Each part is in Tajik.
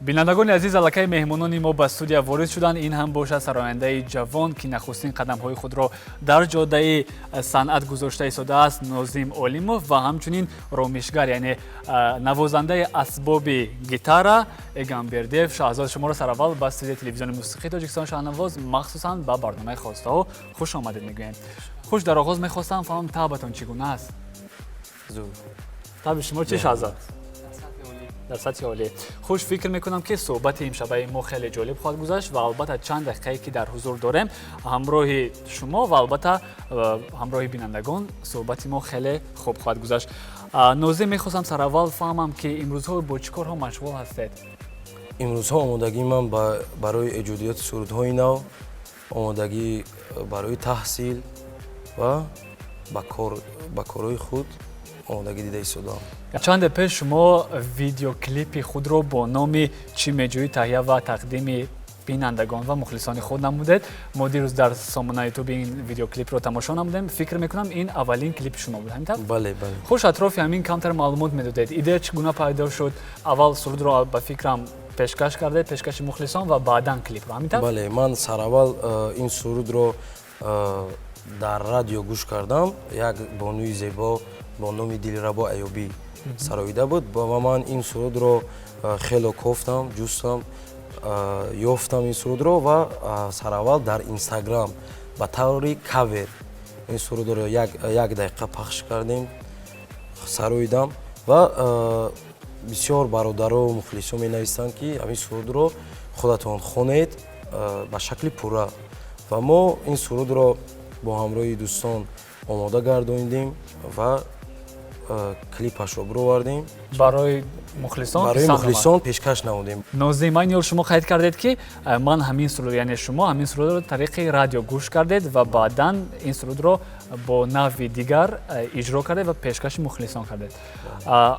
бинандагони азиз, аллакай меҳмонони мо ба студия ворид шуданд. Ин ҳам бошад сарояндаи ҷавон ки нахустин қадамҳои худро дар ҷодаи санъат гузошта истодааст, Нозим Олимов ва ҳамчунин ромишгар, яъне навозандаи асбоби гитара Эгамбердиев. Шаҳзод, шуморо сараввал ба студияи телевизиони мусиқии Тоҷикистон Шаҳнавоз, махсусан ба барномаи хостаҳо хуш омадед мегӯем. Хуш, дар оғоз мехостам фаҳмам таъбатон чӣ гуна аст? таъби шумо чӣ, Шаҳзод? дар сатҳи олӣ. Хуш, фикр мекунам ки суҳбати имшабаи мо хеле ҷолиб хоҳад гузашт ва албатта чанд дақиқае ки дар ҳузур дорем ҳамроҳи шумо ва албатта ҳамроҳи бинандагон суҳбати мо хеле хуб хоҳад гузашт. Нозим, мехостам сараввал фаҳмам ки имрӯзҳо бо чӣ корҳо машғул ҳастед? имрӯзҳо омодагии ман барои эҷодиёти сурудҳои нав, омодагӣ барои таҳсил ва ба корҳои худ омодагӣ дида истодам. Чанде пеш шумо видеоклипи худро бо номи «Чӣ меҷӯӣ» таҳия ва тақдими бинандагон ва мухлисони худ намудед. Мо дирӯз дар сомонаи ютуби ин видеоклипро тамошо намудем. Фикр мекунам ин аввалин клипи шумо буд, ҳамин тавр? Бале, бале. Хуш, атрофи ҳамин камтар маълумот медодед. Идея чӣ гуна пайдо шуд? Аввал сурудро ба фикрам пешкаш кардед, пешкаши мухлисон ва баъдан клипро, ҳамин тавр? Бале, ман сараввал ин сурудро дар радио гӯш кардам. Як бонуи зебо бо номи Дилрабо Айёбӣ сароида буд ва ман ин сурудро хело кофтам, ҷустам, ёфтам ин сурудро ва сараввал дар Инстаграм ба таври кавер ин сурудро як дақиқа пахш кардем, сароидам ва бисёр бародару мухлисо менависанд ки ҳамин сурудро худатон хонед ба шакли пурра ва мо ин сурудро бо ҳамроҳи дӯстон омода гардониндем ва клипашро буровардем. Барои мухлисон пешкаш намудем. Нозим, айн ёл шумо қайд кардед ки ман ҳамин суруд, яъне шумо ҳамин сурудро тариқи радио гӯш кардед ва баъдан ин сурудро бо навъи дигар иҷро кардед ва пешкаши мухлисон кардед.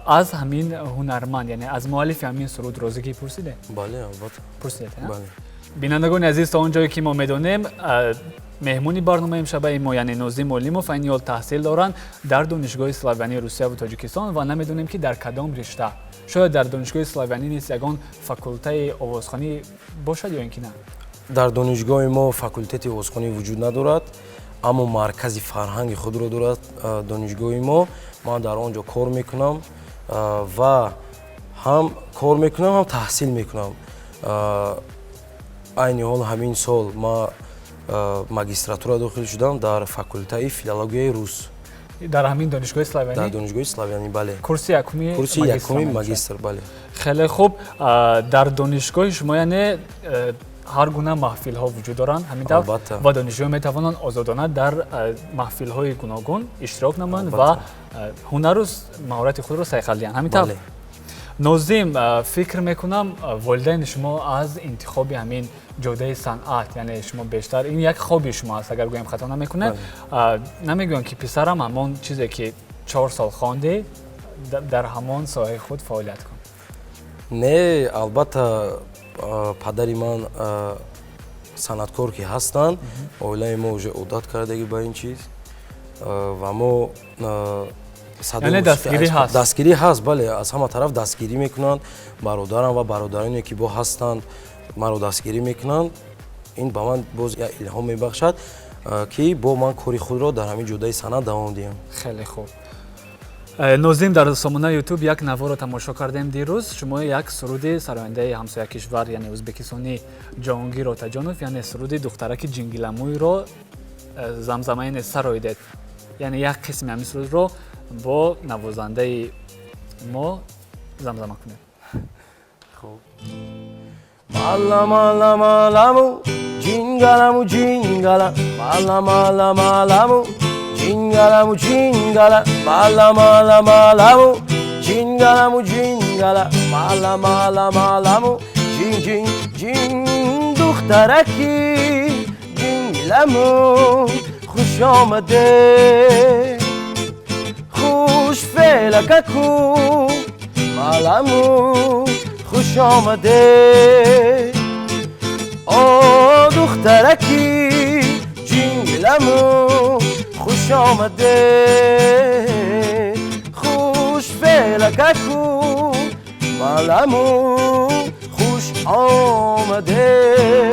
Аз ҳамин ҳунарманд, яъне аз муаллифи ҳамин суруд розигӣ пурсидед? Бале, албатта. Пурсидед? Бале. Бинандагони азиз, то он ҷое ки мо медонем, меҳмони барномаи имшабаи мо, яъне Нозим Олимов, айн ёл таҳсил доранд дар донишгоҳи славянии Русияву Тоҷикистон ва намедонем ки дар кадом ришта. Шояд дар донишгоҳи славянӣ низ ягон факултаи овозхонӣ бошад ё ин ки на? Дар донишгоҳи мо факултети овозхонӣ вуҷуд надорад, аммо маркази фарҳанги худро дорад донишгоҳи мо. Ман дар он ҷо кор мекунам ва ҳам кор мекунам, ҳам таҳсил мекунам. Айни ҳол ҳамин сол ман магистратура дохил шудам дар факултаи филологияи рус. Дар ҳамин донишгоҳи славянӣ? Дар донишгоҳи славянӣ, бале. Курси якуми магистр, бале. Хеле хуб. Дар донишгоҳи шумо яъне ҳар гуна маҳфилҳо вуҷуд доранд, ҳамин тавр? Албатта. Ва донишҷӯён метавонанд озодона дар маҳфилҳои гуногун иштирок намоянд ва ҳунару маҳорати худро сайқал диҳанд, ҳамин тавр? Нозим, фикр мекунам волидайни шумо аз интихоби ҳамин ҷодаи санъат, яъне шумо бештар ин як хоби шумо аст, агар гӯям хато намекунем, намегӯям ки писарам ҳамон чизе ки 4 сол хонди дар ҳамон соҳаи худ фаъолият кун. Не, албатта падари ман санъаткор ки ҳастанд, оилаи мо уже одат кардагӣ ба ин чиз ва мо яъне дастгирӣ ҳаст, бале, аз ҳама тараф дастгирӣ мекунанд. Бародарам ва бародароне ки бо ҳастанд маро дастгирӣ мекунанд. Ин ба ман боз як илҳом мебахшад ки бо ман кори худро дар ҳамин ҷодаи санъат давом диҳам. Хеле хуб. Нозим, дар сомонаи ютуб як наворо тамошо кардем дирӯз. Шумо як суруди сарояндаи ҳамсояи кишвар, яъне ӯзбекистони Ҷаҳонгир Отаҷонов, яъне суруди духтараки Ҷингиламӯйро замзамаи сароидед. Яъне як қисми ҳамин сурудро бо навозандаи мо замзама кунед. Хуб. Мала мала маламу ҷингаламу ҷингала, мала мала маламу ҷингаламу ҷингала, мала мала маламу ҷингаламу ҷингала, мала мала маламу ҷин ҷин ҷин духтараки ҷингиламу хуш омаде. خوش فعلککو مالمو خوش آمده دخترکی جنگلمو خوش آمده خوش فلککو مالمو خوش آمده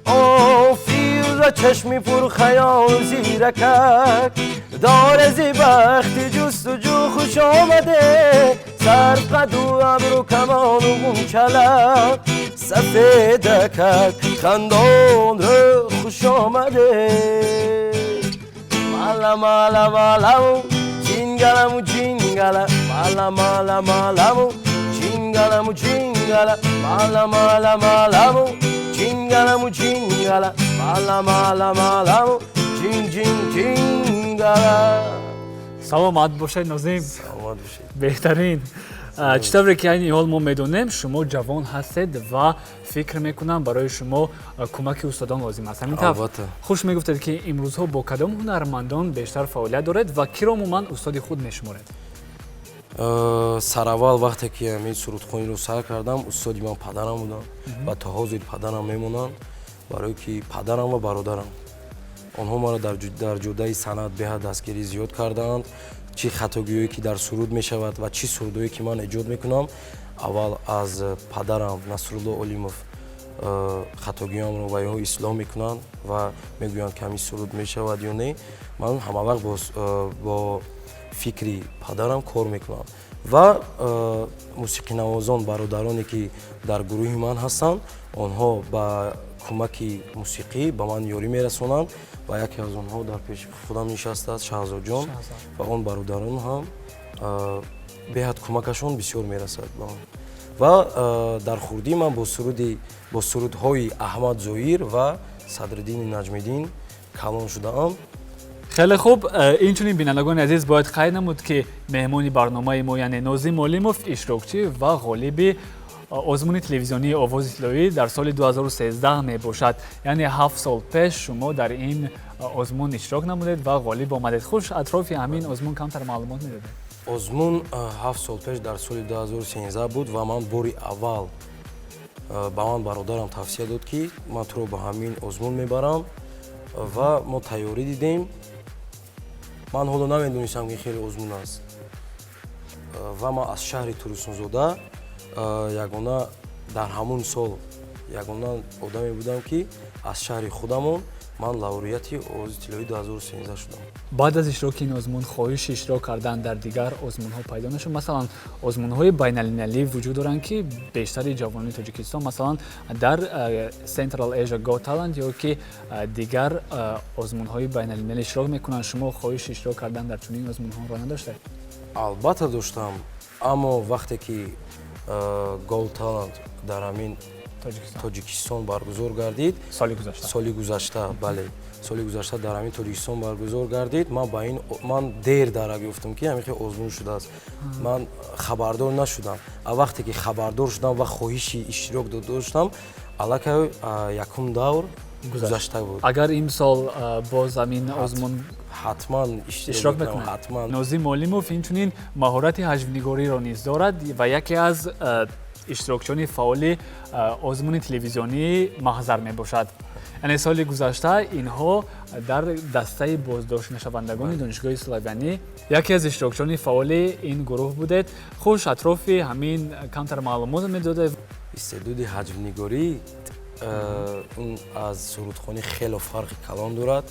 آفیر چشمی پر خیال زیرکک دار زیبختی جستجو خوش آمده سرف قد و ابرو کمان و گونچلک سفیدکک خندان رو خوش آمده مالا مالا مالامو جینگلمو جینگلا مالا مالا مالامو جینگلمو جینگلا مالا مالا مالامو جینگلمو جینگلا مالا مالا مالامو جین جین جینگلا. саломат бошед нозим. Саломат бошед. беҳтарин. чӣ тавре ки айни ҳол мо медонем шумо ҷавон ҳастед ва фикр мекунам барои шумо кӯмаки устодон лозим аст. ҳамин тавр хуш мегуфтед ки имрӯзҳо бо кадом ҳунармандон бештар фаъолият доред ва киро умуман устоди худ мешуморед? сараввал вақте ки ҳамин сурудхониро сар кардам устоди ман падарам будам ва то ҳозир падарам мемонанд барое ки падарам ва бародарам онҳо маро дар ҷодаи санъат беҳад дастгирӣ зиёд кардаанд чӣ хатогиҳое ки дар суруд мешавад ва чӣ сурудое ки ман эҷод мекунам аввал аз падарам Насрулло Олимов хатогиҳамро ва ё ислоҳ мекунанд ва мегӯянд ки ҳамин суруд мешавад ё не ман ҳамавақт бо фикри падарам кор мекунам ва мусиқинавозон бародароне ки дар гурӯҳи ман ҳастанд онҳо ба кӯмаки мусиқӣ ба ман ёрӣ мерасонанд ва яке аз онҳо дар пеши худам нишастааст Шаҳзодҷон ва он бародарон ҳам беҳад кӯмакашон бисёр мерасад ба ман ва дар хурдии ман бо сурудҳои Аҳмад Зоир ва Садриддини Наҷмиддин калон шудаам. хеле хуб. инчунин бинандагони азиз бояд қайд намуд ки меҳмони барномаи мо яъне Нозим Олимов иштирокчӣ ва ғолиби озмуни телевизионии Овози Тиллоӣ дар соли 2013 мебошад. яъне 7 сол пеш шумо дар ин озмун иштирок намудед ва ғолиб омадед. хуш атрофи ҳамин озмун камтар маълумот медодед? озмун 7 сол пеш дар соли 2013 буд ва ман бори аввал ба ман бародарам тавсия дод ки ман туро ба ҳамин озмун мебарам ва мо тайёрӣ дидем. ман ҳоло намедонистам ки хеле озмун аст ва ман аз шаҳри Турсунзода ягона дар ҳамун сол ягона одаме будам ки аз шаҳри худамон ман лавреати Овози Тиллоӣ 2013 шудам. баъд аз иштироки ин озмун хоҳиши иштирок кардан дар дигар озмунҳо пайдо нашуд? масалан озмунҳои байналмилалӣ вуҷуд доранд ки бештари ҷавонони Тоҷикистон масалан дар Central Asia Got Talent ё ки дигар озмунҳои байналмилалӣ иштирок мекунанд. шумо хоҳиши иштирок кардан дар чунин озмунҳоро надоштед? албатта доштам, аммо вақте ки Got Talent дар ҳамин Тоҷикистон баргузор гардид соли гузашта соли гузашта дар ҳамин Тоҷикистон баргузор гардид ман дер дарак ёфтам ки ҳамин хеле озмун шудааст. ман хабардор нашудам. вақте ки хабардор шудам ва хоҳиши иштирок доштам аллакай якум давр гузашта буд. агар имсол боз ҳамин озмун ҳатман иштирок мекунад. Нозим Олимов инчунин маҳорати ҳаҷвнигориро низ дорад ва яке аз иштирокчиёни фаъоли озмуни телевизионии маҳзар мебошад. яъне соли гузашта инҳо дар дастаи боздоштнашавандагони донишгоҳи Славянӣ яке аз иштирокчиёни фаъоли ин гурӯҳ будед. хуш атрофи ҳамин камтар маълумот медодед? истеъдоди ҳаҷвнигорӣ он аз сурудхонӣ хеле фарқи калон дорад.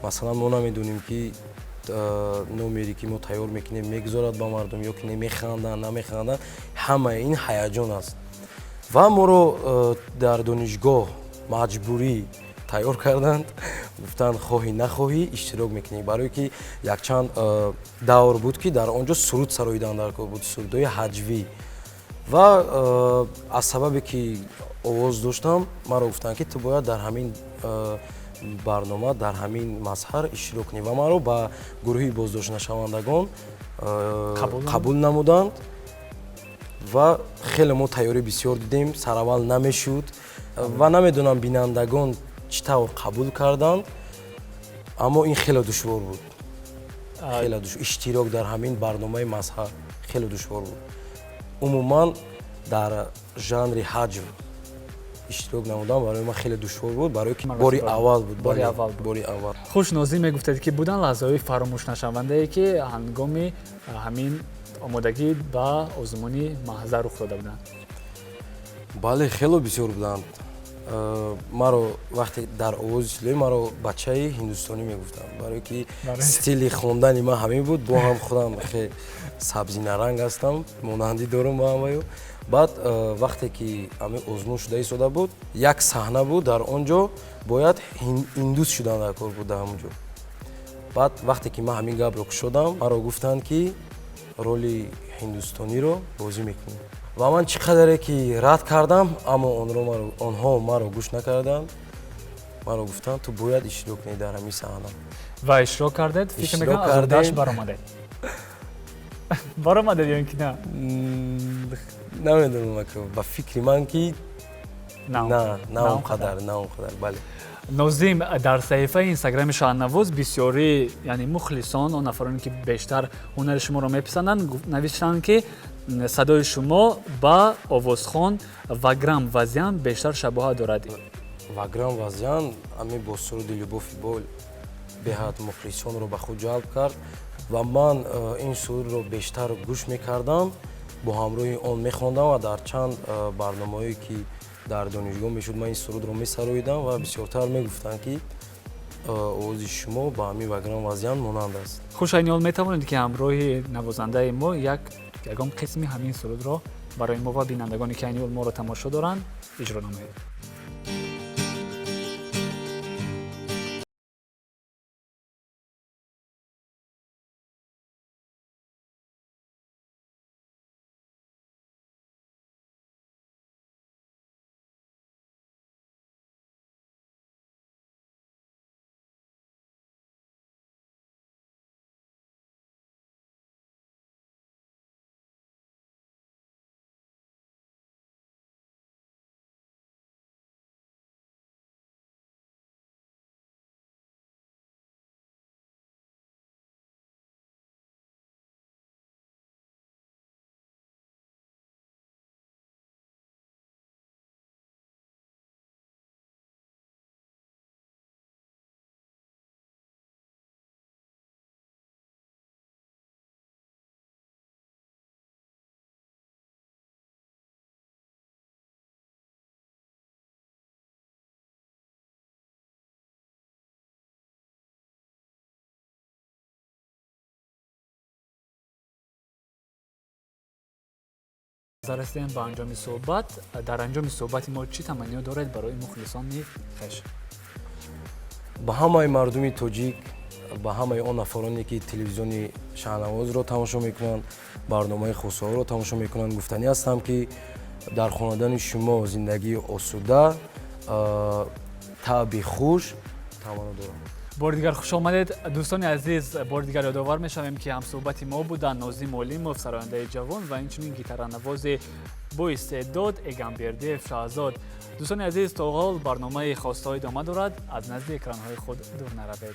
масалан мо намедонем ки номере ки мо тайёр мекунем мегузорад ба мардум ё ки механданд намеханданд. ҳамаи ин ҳаяҷон аст ва моро дар донишгоҳ маҷбурӣ тайёр карданд. гуфтанд хоҳӣ нахоҳӣ иштирок мекунӣ, барое ки якчанд давр буд ки дар он ҷо суруд сароидан дар кор буд, сурудҳои ҳаҷвӣ ва аз сабабе ки овоз доштам маро гуфтанд ки ту бояд дар ҳамин барнома дар ҳамин мазҳар иштирок кунӣ ва маро ба гурӯҳи боздоштнашавандагон қабул намуданд ва хеле мо тайёрӣ бисёр дидем. Сараввал намешуд ва намедонам бинандагон чӣ тавр қабул карданд, аммо ин хеле душвор буд. хеле душвор иштирок дар ҳамин барномаи мазҳар хеле душвор буд. умуман дар жанри ҳаҷв иштирок намудам барои ман хеле душвор буд, барое ки бори аввал буд. Бори аввал буд. Бори аввал. Хуш, Нозим мегуфтед ки будан лаҳзаҳои фаромӯшнашавандае ки ҳангоми ҳамин омодагӣ ба озмуни маҳза рух дода буданд. бале хело бисёр буданд. Маро вақте дар овози силои маро бачаи ҳиндустонӣ мегуфтанд, барое ки стили хондани ман ҳамин буд, бо ҳам худам хеле сабзинаранг ҳастам, монандӣ дорам ба ҳамаё. баъд вақте ки ҳамин озмун шуда истода буд, як саҳна буд, дар он ҷо бояд индус шудан дар кор буд дар ҳамон ҷо. баъд вақте ки ман ҳамин гапро кушодам, маро гуфтанд ки роли ҳиндустониро бозӣ мекунӣ. ва ман чӣ қадаре ки рад кардам, аммо онҳо маро гӯш накарданд. маро гуфтанд ту бояд иштирок кунӣ дар ҳамин саҳна. ва иштирок кардед? Фикр мекунам аз удаш баромадед. баромадед ё ин ки на? намедонам ака, ба фикри ман ки на он қадар, бале. Нозим дар саҳифаи инстаграми Шаҳрнавоз бисёри яъне мухлисон, он нафароне ки бештар ҳунари шуморо меписанданд, навиштанд ки садои шумо ба овозхон Ваграм Вазян бештар шабоҳат дорад. Ваграм Вазян ҳамин бо суруди Любофи Бол беҳад мухлисонро ба худ ҷалб кард ва ман ин сурудро бештар гӯш мекардам, бо ҳамроҳи он мехондам ва дар чанд барномаҳое ки дар донишгоҳ мешуд, ман ин сурудро месароидам ва бисёртар мегуфтанд ки овози шумо ба ҳамин Ваграм Вазян монанд аст. Хуш, айни ҳол метавонед ки ҳамроҳи навозандаи мо ягон қисми ҳамин сурудро барои мо ва бинандагоне ки айни ҳол моро тамошо доранд иҷро намоед. зарасидан ба анҷоми суҳбат. Дар анҷоми суҳбати мо чӣ таманниё доред барои мухлисони хеш? ба ҳамаи мардуми тоҷик, ба ҳамаи он нафароне ки телевизиони Шаҳрнавозро тамошо мекунанд, барномаи хосҳоро тамошо мекунанд, гуфтанӣ ҳастам ки дар хонадани шумо зиндагии осуда, таъби хуш таманно дорам. бори дигар хуш омадед. дӯстони азиз, бори дигар ёдовар мешавем ки ҳамсуҳбати мо буданд Нозим Олимов, сарояндаи ҷавон, ва инчунин гитаранавози боистеъдод Эгамбердиев Шаҳзод. дӯстони азиз, то ҳол барномаи хостҳо идома дорад. аз назди экранҳои худ дур наравед.